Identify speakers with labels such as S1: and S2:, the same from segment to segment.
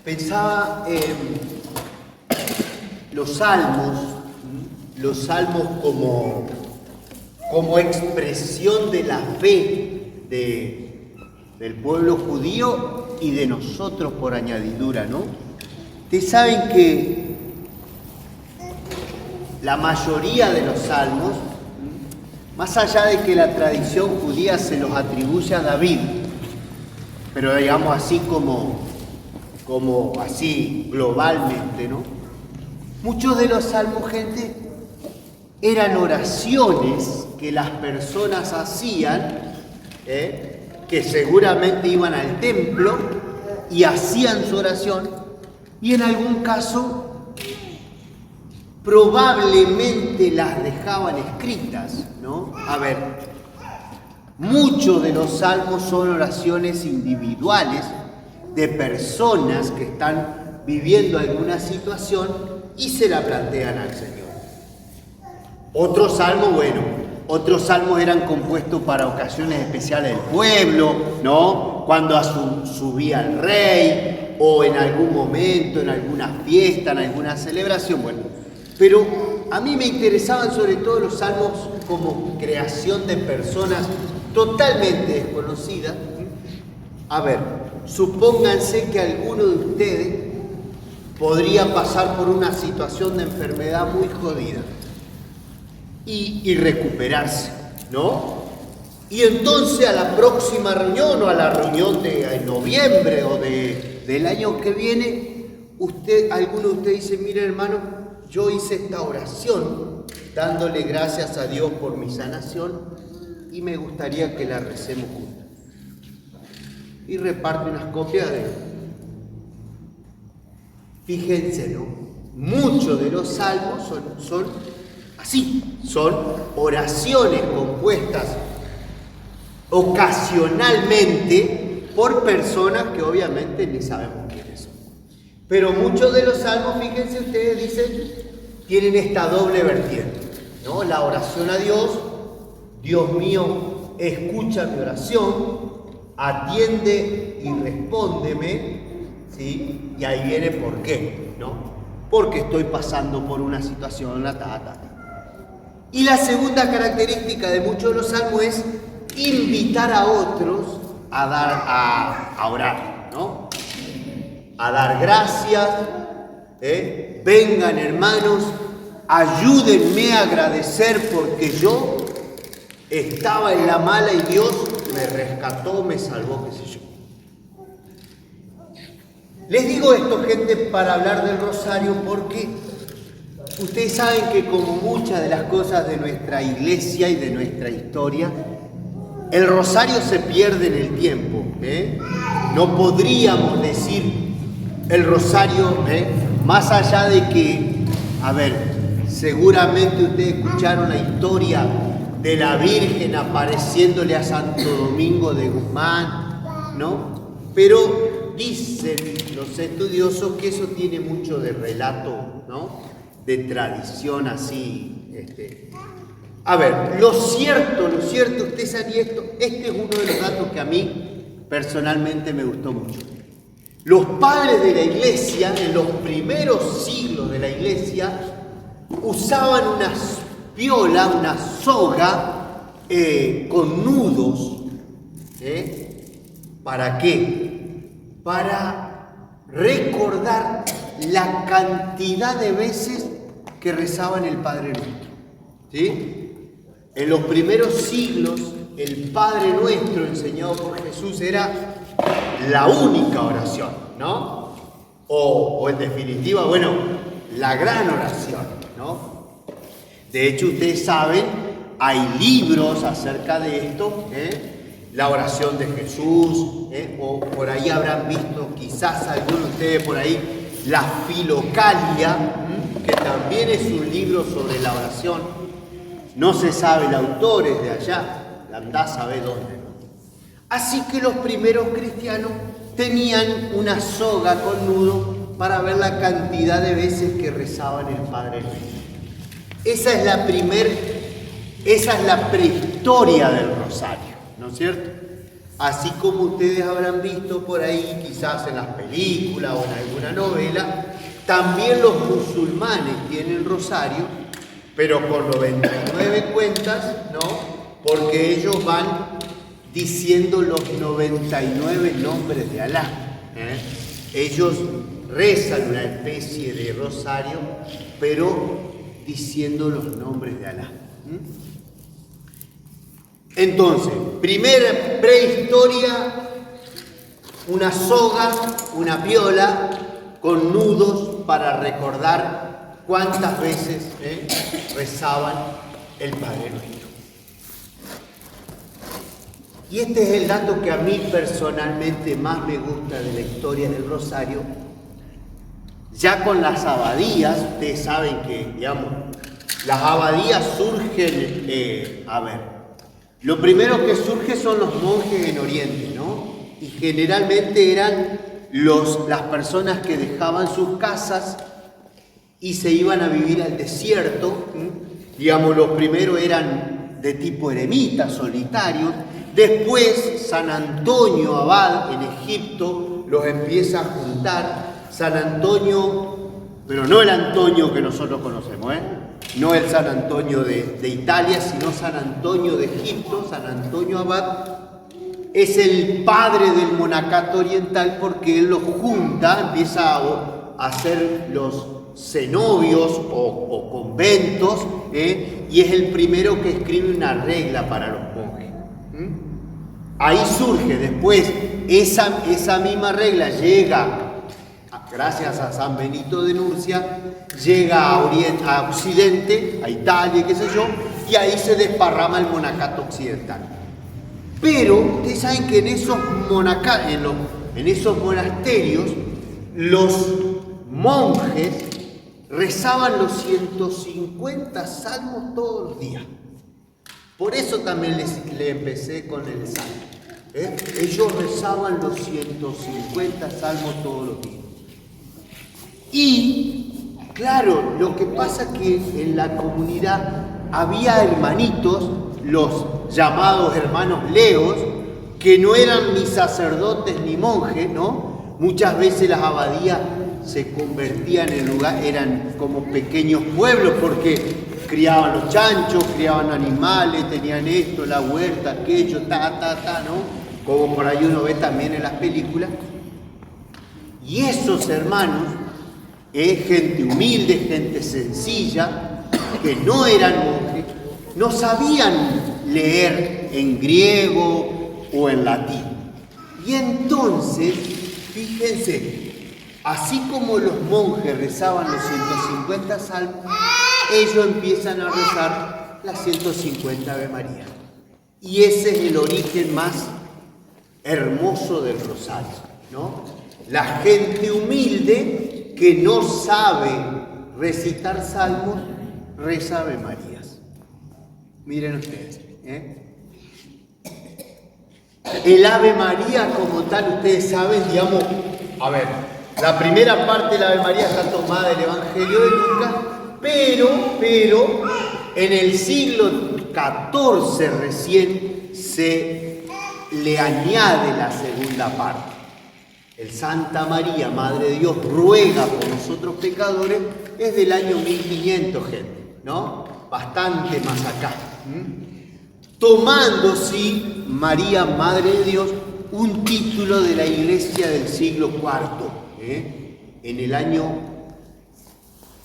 S1: Pensaba en los salmos como expresión de la fe del pueblo judío y de nosotros por añadidura, ¿no? Ustedes saben que la mayoría de los salmos, más allá de que la tradición judía se los atribuye a David, pero digamos así como así globalmente, ¿no? Muchos de los salmos, gente, eran oraciones que las personas hacían, que seguramente iban al templo y hacían su oración, y en algún caso probablemente las dejaban escritas, ¿no? A ver, muchos de los salmos son oraciones individuales de personas que están viviendo alguna situación y se la plantean al Señor. Otros salmos eran compuestos para ocasiones especiales del pueblo, ¿no? Cuando subía el rey, o en algún momento, en alguna fiesta, en alguna celebración, bueno. Pero a mí me interesaban sobre todo los salmos como creación de personas totalmente desconocidas. A ver, supónganse que alguno de ustedes podría pasar por una situación de enfermedad muy jodida y recuperarse, ¿no? Y entonces a la próxima reunión o a la reunión de noviembre o del año que viene, alguno de ustedes dice: mire, hermano, yo hice esta oración dándole gracias a Dios por mi sanación y me gustaría que la recemos juntos. Y reparte unas copias de... Fíjense, ¿no? Muchos de los salmos son así, son oraciones compuestas ocasionalmente por personas que obviamente ni sabemos quiénes son. Pero muchos de los salmos, fíjense ustedes, dicen, tienen esta doble vertiente, ¿no? La oración a Dios: Dios mío, escucha mi oración, atiende y respóndeme, ¿sí? Y ahí viene por qué, ¿no? Porque estoy pasando por una situación, Y la segunda característica de muchos de los salmos es invitar a otros a orar, ¿no? A dar gracias, vengan, hermanos, ayúdenme a agradecer porque yo estaba en la mala y Dios me rescató, me salvó, qué sé yo. Les digo esto, gente, para hablar del rosario, porque ustedes saben que como muchas de las cosas de nuestra iglesia y de nuestra historia, el rosario se pierde en el tiempo. No podríamos decir el rosario, más allá de que, a ver, seguramente ustedes escucharon la historia de la Virgen apareciéndole a Santo Domingo de Guzmán, ¿no? Pero dicen los estudiosos que eso tiene mucho de relato, ¿no? De tradición así. A ver, lo cierto, ustedes saben esto, este es uno de los datos que a mí personalmente me gustó mucho. Los padres de la iglesia, en los primeros siglos de la iglesia, usaban una piola, una soga con nudos. ¿Para qué? Para recordar la cantidad de veces que rezaban el Padre Nuestro. ¿Sí? En los primeros siglos, el Padre Nuestro enseñado por Jesús era la única oración, ¿no? O en definitiva, bueno, la gran oración, ¿no? De hecho, ustedes saben, hay libros acerca de esto, la oración de Jesús, o por ahí habrán visto quizás algunos de ustedes por ahí la Filocalia, que también es un libro sobre la oración. No se sabe el autor, es de allá, andá a saber dónde, ¿no? Así que los primeros cristianos tenían una soga con nudo para ver la cantidad de veces que rezaban el Padre Nuestro. Esa es la prehistoria del rosario, ¿no es cierto? así como ustedes habrán visto por ahí, quizás en las películas o en alguna novela, también los musulmanes tienen rosario, pero con 99 cuentas, ¿no? Porque ellos van diciendo los 99 nombres de Alá. Ellos rezan una especie de rosario, pero diciendo los nombres de Alá. Entonces, primera prehistoria, una soga, una piola con nudos para recordar cuántas veces rezaban el Padre Nuestro. Y este es el dato que a mí personalmente más me gusta de la historia del Rosario. Ya con las abadías, ustedes saben que, digamos, las abadías surgen, lo primero que surge son los monjes en Oriente, ¿no? Y generalmente eran las personas que dejaban sus casas y se iban a vivir al desierto. Digamos, los primeros eran de tipo eremitas, solitarios. Después, San Antonio Abad en Egipto los empieza a juntar. San Antonio, pero no el Antonio que nosotros conocemos, no el San Antonio de Italia, sino San Antonio de Egipto. San Antonio Abad es el padre del monacato oriental porque él los junta, empieza a hacer los cenobios o conventos, y es el primero que escribe una regla para los monjes. Ahí surge después esa misma regla, llega, gracias a San Benito de Nurcia, llega a Occidente, a Italia, qué sé yo, y ahí se desparrama el monacato occidental. Pero ustedes saben que en esos monasterios los monjes rezaban los 150 salmos todos los días. Por eso también le empecé con el salmo. Ellos rezaban los 150 salmos todos los días. Y, claro, lo que pasa es que en la comunidad había hermanitos, los llamados hermanos leos, que no eran ni sacerdotes ni monjes, ¿no? Muchas veces las abadías se convertían en lugar, eran como pequeños pueblos porque criaban los chanchos, criaban animales, tenían esto, la huerta, aquello, ¿no? Como por ahí uno ve también en las películas. Y esos hermanos, gente humilde, gente sencilla, que no eran monjes, no sabían leer en griego o en latín. Y entonces, fíjense, así como los monjes rezaban los 150 salmos, ellos empiezan a rezar las 150 Ave María. Y ese es el origen más hermoso del rosario, ¿no? La gente humilde que no sabe recitar salmos, reza Ave Marías. Miren ustedes, El Ave María como tal, ustedes saben, digamos, la primera parte de la Ave María está tomada del Evangelio de Lucas, pero en el siglo XIV recién se le añade la segunda parte. El Santa María, Madre de Dios, ruega por nosotros pecadores, es del año 1500, gente, ¿no? Bastante más acá. Tomando, sí, María, Madre de Dios, un título de la Iglesia del siglo IV, en el año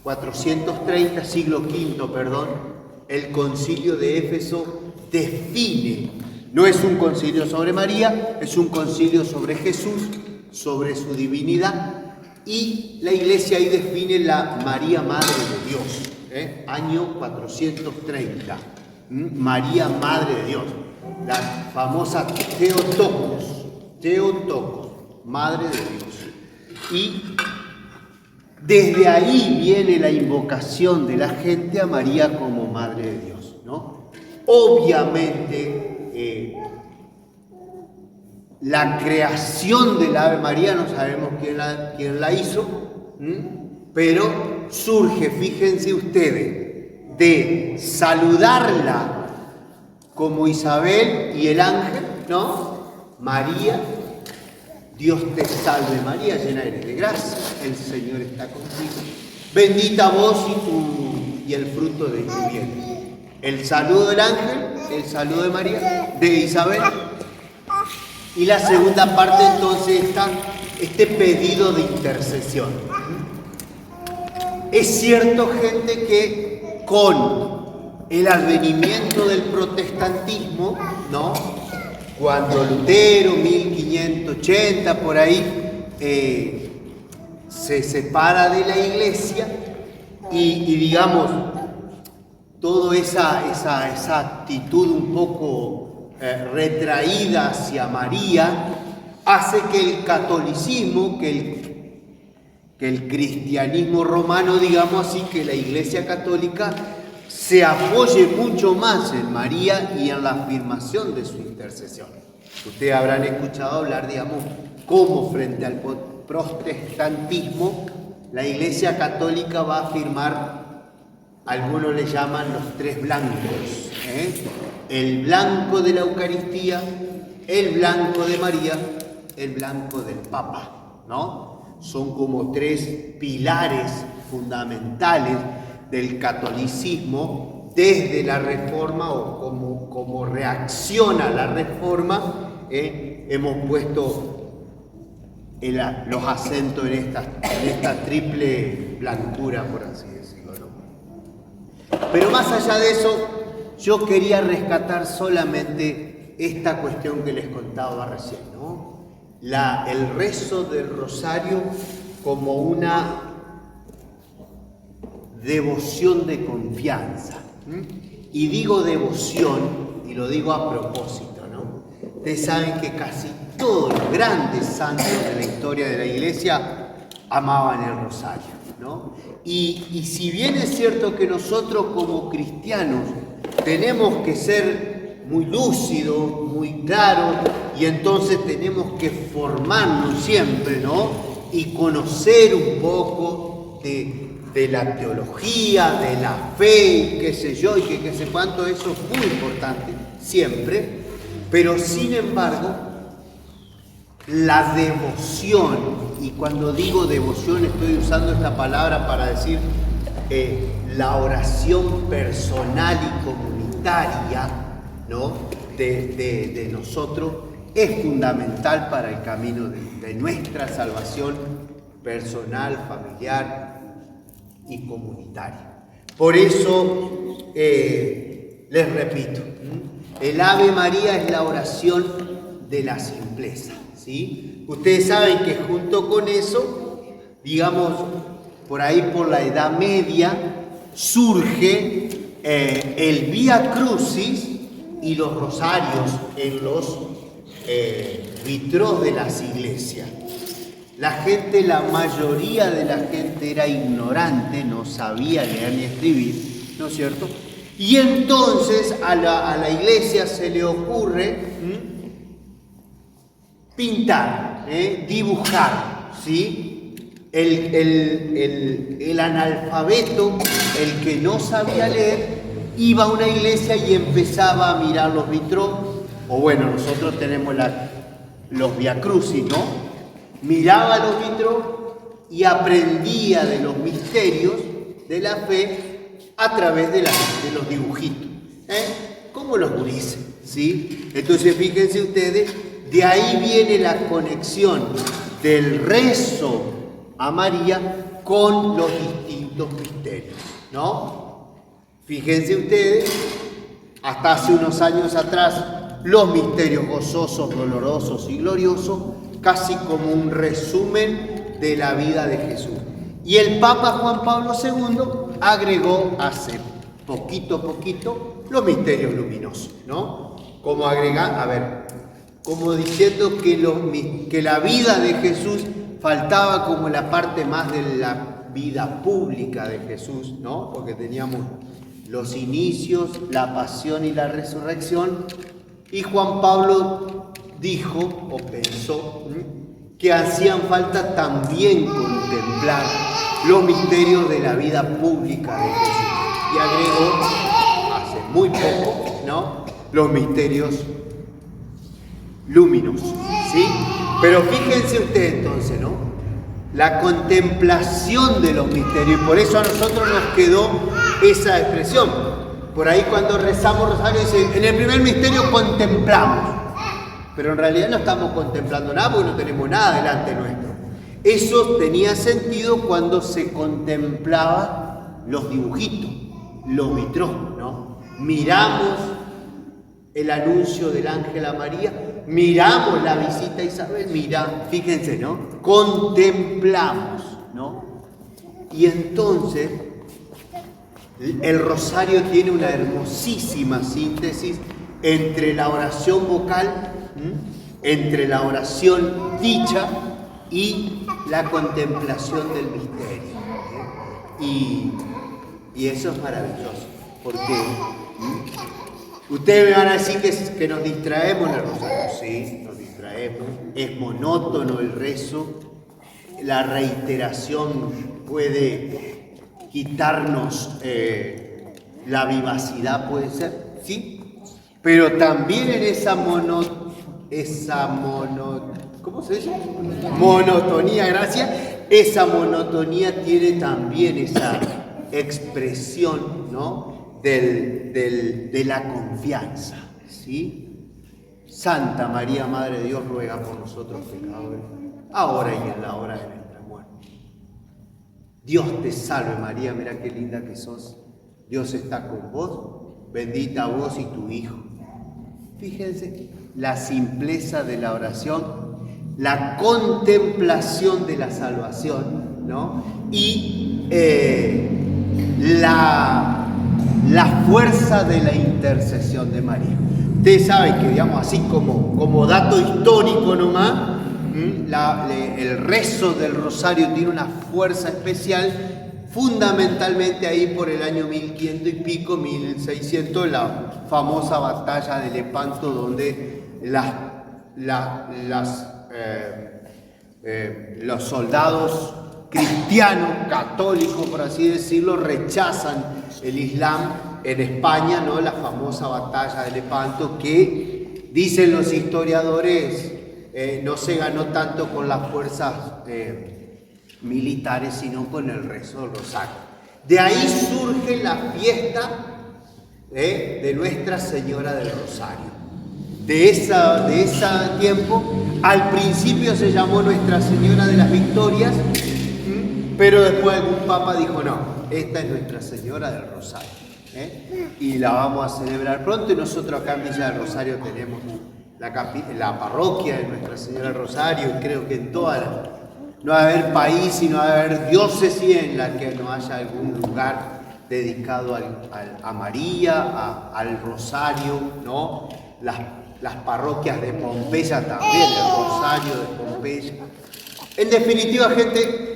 S1: 430, siglo V, perdón, el concilio de Éfeso define, no es un concilio sobre María, es un concilio sobre Jesús, sobre su divinidad, y la Iglesia ahí define la María Madre de Dios, año 430, María Madre de Dios, la famosa Theotokos, Madre de Dios. Y desde ahí viene la invocación de la gente a María como Madre de Dios, ¿no? Obviamente, la creación de la Ave María no sabemos quién la hizo, pero surge, fíjense ustedes, de saludarla como Isabel y el ángel, ¿no? María, Dios te salve María, llena eres de gracia, el Señor está contigo. Bendita vos y el fruto de tu vientre. El saludo del ángel, el saludo de María, de Isabel. Y la segunda parte entonces está este pedido de intercesión. Es cierto, gente, que con el advenimiento del protestantismo, ¿no? Cuando Lutero, 1580, por ahí, se separa de la iglesia y digamos, toda esa actitud un poco retraída hacia María hace que el catolicismo, que el cristianismo romano, digamos así, que la iglesia católica se apoye mucho más en María y en la afirmación de su intercesión. Ustedes habrán escuchado hablar, digamos, cómo frente al protestantismo la iglesia católica va a afirmar, algunos le llaman los tres blancos, el blanco de la Eucaristía, el blanco de María, el blanco del Papa, ¿no? Son como tres pilares fundamentales del catolicismo desde la Reforma, o como reacciona a la Reforma, hemos puesto los acentos en esta triple blancura, por así decirlo, ¿no? Pero más allá de eso, yo quería rescatar solamente esta cuestión que les contaba recién, ¿no? El rezo del rosario como una devoción de confianza. Y digo devoción, y lo digo a propósito, ¿no? Ustedes saben que casi todos los grandes santos de la historia de la iglesia amaban el rosario, ¿no? Y si bien es cierto que nosotros como cristianos tenemos que ser muy lúcidos, muy claros, y entonces tenemos que formarnos siempre, ¿no? Y conocer un poco de la teología, de la fe, y qué sé yo, y qué sé cuánto, eso es muy importante, siempre. Pero sin embargo, la devoción, y cuando digo devoción estoy usando esta palabra para decir la oración personal y comunitaria, ¿no? de nosotros, es fundamental para el camino de nuestra salvación personal, familiar y comunitaria. Por eso, les repito, el Ave María es la oración de la simpleza, ¿sí? Ustedes saben que junto con eso, digamos, por ahí por la Edad Media, surge el Vía Crucis y los rosarios en los vitros de las iglesias. La gente, la mayoría de la gente era ignorante, no sabía leer ni escribir, ¿no es cierto? Y entonces a la iglesia se le ocurre pintar, dibujar, ¿sí? El analfabeto, el que no sabía leer, iba a una iglesia y empezaba a mirar los vitros, o bueno, nosotros tenemos los Via Crucis, ¿no? Miraba los vitros y aprendía de los misterios de la fe a través de los dibujitos, como los gurises, ¿sí? Entonces fíjense ustedes, de ahí viene la conexión del rezo a María con los distintos misterios, ¿no? Fíjense ustedes, hasta hace unos años atrás, los misterios gozosos, dolorosos y gloriosos, casi como un resumen de la vida de Jesús. Y el Papa Juan Pablo II agregó hace poquito a poquito los misterios luminosos, ¿no? Como como diciendo que la vida de Jesús faltaba como la parte más de la vida pública de Jesús, ¿no? Porque teníamos los inicios, la pasión y la resurrección, y Juan Pablo dijo o pensó que hacían falta también contemplar los misterios de la vida pública de Jesús. Y agregó, hace muy poco, ¿no?, los misterios luminos, ¿sí? Pero fíjense ustedes entonces, ¿no? La contemplación de los misterios, y por eso a nosotros nos quedó esa expresión. Por ahí cuando rezamos rosario dice, en el primer misterio contemplamos, pero en realidad no estamos contemplando nada porque no tenemos nada delante nuestro. Eso tenía sentido cuando se contemplaba los dibujitos, los vitrós, ¿no? Miramos el anuncio del ángel a María, miramos la visita a Isabel, fíjense, ¿no? Contemplamos, ¿no? Y entonces el rosario tiene una hermosísima síntesis entre la oración vocal, entre la oración dicha y la contemplación del misterio. Y eso es maravilloso, porque ustedes me van a decir que nos distraemos en el rosario. Sí, nos distraemos, es monótono el rezo, la reiteración puede quitarnos la vivacidad, puede ser, ¿sí? Pero también en ¿cómo se dice? Monotonía, gracias. Esa monotonía tiene también esa expresión, ¿no? de la confianza, ¿sí? Santa María, Madre de Dios, ruega por nosotros pecadores, ahora y en la hora de nuestra muerte. Dios te salve María, mira qué linda que sos. Dios está con vos, bendita vos y tu Hijo. Fíjense la simpleza de la oración, la contemplación de la salvación, ¿no? Y la fuerza de la intercesión de María. Ustedes saben que, digamos, así como dato histórico nomás, el rezo del rosario tiene una fuerza especial, fundamentalmente ahí por el año 1500 y pico, 1600, la famosa batalla de Lepanto, donde los soldados cristianos, católicos por así decirlo, rechazan el Islam en España, ¿no? La famosa batalla de Lepanto que, dicen los historiadores, no se ganó tanto con las fuerzas militares, sino con el rezo del rosario. De ahí surge la fiesta de Nuestra Señora del Rosario. De ese tiempo, al principio se llamó Nuestra Señora de las Victorias, pero después algún papa dijo, no, esta es Nuestra Señora del Rosario, y la vamos a celebrar pronto. Y nosotros acá en Villa del Rosario tenemos la parroquia de Nuestra Señora del Rosario, y creo que en no va a haber país y no va a haber diócesis en la que no haya algún lugar dedicado a María, al Rosario, ¿no? Las parroquias de Pompeya también, el Rosario de Pompeya. En definitiva, gente,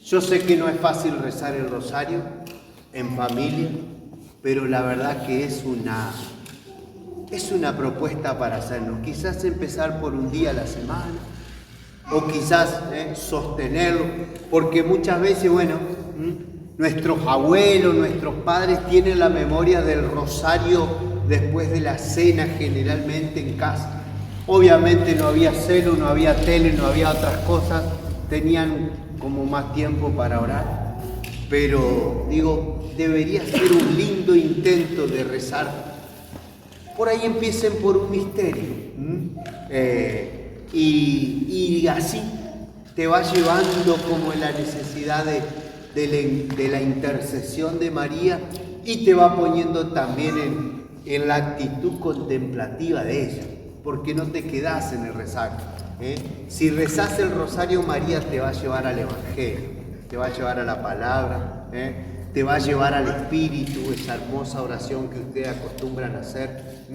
S1: yo sé que no es fácil rezar el rosario en familia, pero la verdad que es una propuesta para hacernos. Quizás empezar por un día a la semana, o quizás sostenerlo, porque muchas veces, nuestros abuelos, nuestros padres tienen la memoria del rosario después de la cena, generalmente en casa. Obviamente no había celo, no había tele, no había otras cosas, tenían como más tiempo para orar, pero digo, debería ser un lindo intento de rezar. Por ahí empiecen por un misterio, y así te va llevando como en la necesidad de la intercesión de María, y te va poniendo también en la actitud contemplativa de ella, porque no te quedás en el rosario. Si rezás el rosario, María te va a llevar al Evangelio, te va a llevar a la palabra, te va a llevar al Espíritu, esa hermosa oración que ustedes acostumbran a hacer,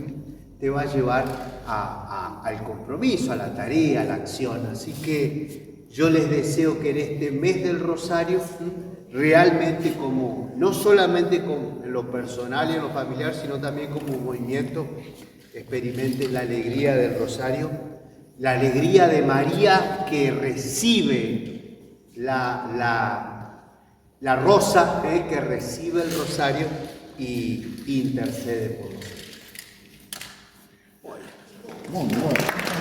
S1: te va a llevar al compromiso, a la tarea, a la acción. Así que yo les deseo que en este mes del rosario, realmente no solamente en lo personal y en lo familiar, sino también como un movimiento, experimenten la alegría del rosario, la alegría de María que recibe la rosa, que recibe el rosario y intercede por nosotros. Bueno.
S2: Muy bueno.